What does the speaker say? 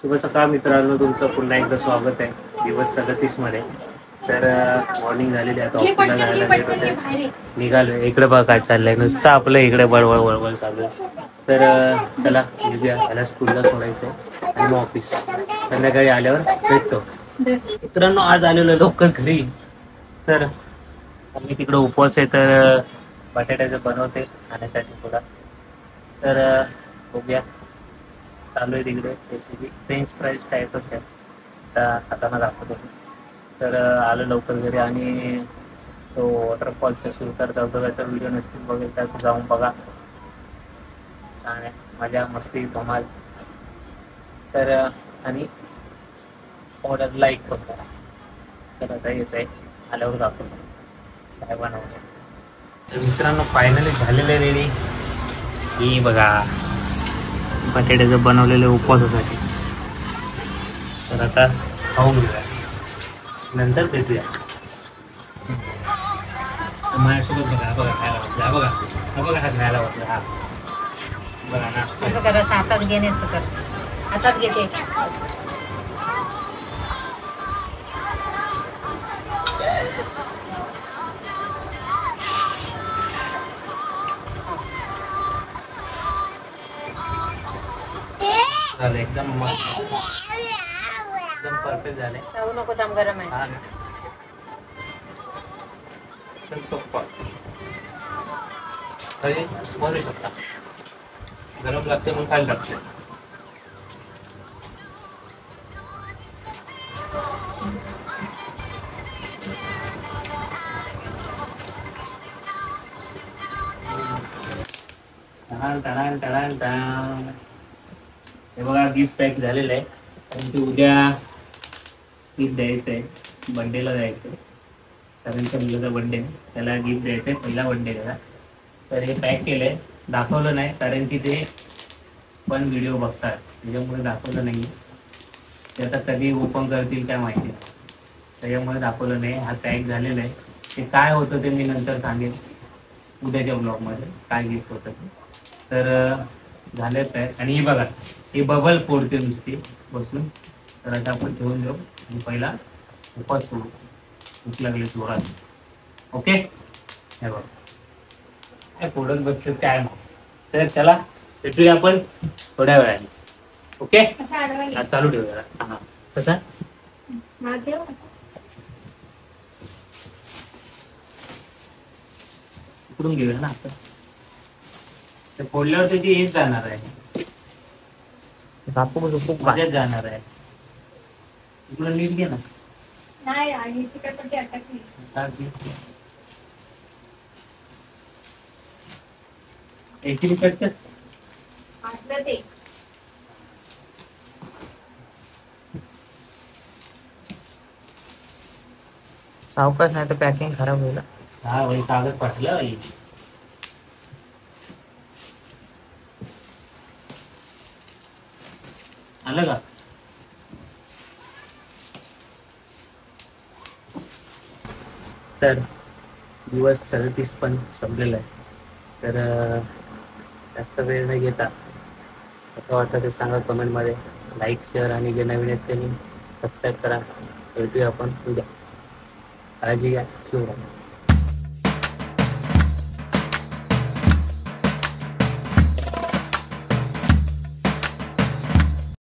शुभ सकाळ मित्रांनो, तुमचं पुन्हा एकदा स्वागत आहे दिवस 37 मध्ये. तर मॉर्निंग झालेली आहे, आता ऑफिसला जायला लेट होते. निघालो. इकडे बघा काय चाललंय, नुसतं आपलं इकडे बळबळ बळबळ चालू आहे. तर चला निघूया, याला स्कूलला सोडायचंय आणि मग ऑफिस संध्याकाळी आल्यावर भेटतो. मित्रांनो, आज आलेलो लवकर घरी. तर मी तिकडे उपवास आहे, तर बटाट्याचं बनवते खाण्यासाठी थोडा. तर बघूया, चालू आहे तिकडे रेसिपी. फ्रेंच फ्राईज टाईपच आहे, आता खाताना दाखवतो. तर आलं लवकर घरी आणि तो वॉटरफॉलचा सुरतार धबधब्याचा व्हिडिओ नसतील बघेल तर जाऊन बघा. छान आहे, मजा मस्ती धमाल. तर आणि ऑर्डर लाईक पण करा. तर आता येत आहे, आल्यावर दाखवतो काय बनवलं. तर मित्रांनो, फायनली झालेलं रेडी. ही बघा, बटाट्याचं बनवलेलं उपवासासाठी. तर आता खाऊन घेऊया, नंतर भेटूया. माझ्यासोबत बघा, बघा खायला वाटलं, हा बघा, हा बघा, हा खायला वाटलं, हा बघा ना. असं कर, असं हातात घेणे, असं कर, हातात घेते. झालं एकदम मस्त, एकदम परफेक्ट झाले. जाऊ नको, दम गरम आहे. हा ना, एकदम सोपा. तरी बनवू शकता, गरम लागते म्हणून खायला लागते. हे बघा, गिफ्ट पॅक झालेलं आहे. कारण की उद्या गिफ्ट द्यायचं आहे, बर्थडेला द्यायचं आहे. सरांच्या मुलाचा बर्थडे, त्याला गिफ्ट द्यायचं आहे, पहिला बर्थडे त्याला. तर हे पॅक केलंय, दाखवलं नाही कारण की ते पण व्हिडिओ बघतात, त्याच्यामुळे दाखवलं नाही. ते आता कधी ओपन करतील काय माहिती, त्याच्यामुळे दाखवलं नाही. हा पॅक झालेला आहे. ते काय होतं ते मी नंतर सांगेन उद्याच्या ब्लॉगमध्ये, काय गिफ्ट होतं ते. तर झाले पॅक. आणि हे बघा, हे बबल फोडते नुसती बसून. तर आता आपण ठेवून देऊ आणि पहिला उपास सोडू, भूक लागली जोरात. ओके, हे बघा काय फोडत बघतात काय मग. तर चला भेटूया आपण थोड्या वेळाने. ओके, चालू ठेवू जरा. हा, कसा इकडून घेऊया ना आता. ते फोडल्यावर त्याची हेच जाणार आहे, मजाच जाणार आहे. इकडून नीट घे ना. सावकाश, नाही तर पॅकिंग खराब होईल. हा भाई, कागद फाटलं. आलं का? तर दिवस 37 पण संपलेला आहे. तर जास्त वेळ न घेता असं वाटतं ते सांगा कमेंटमध्ये. लाईक, शेअर आणि जे नवीन आहेत त्यांनी सबस्क्राईब करा. भेटूया आपण उद्या. काळजी घ्या. शुभ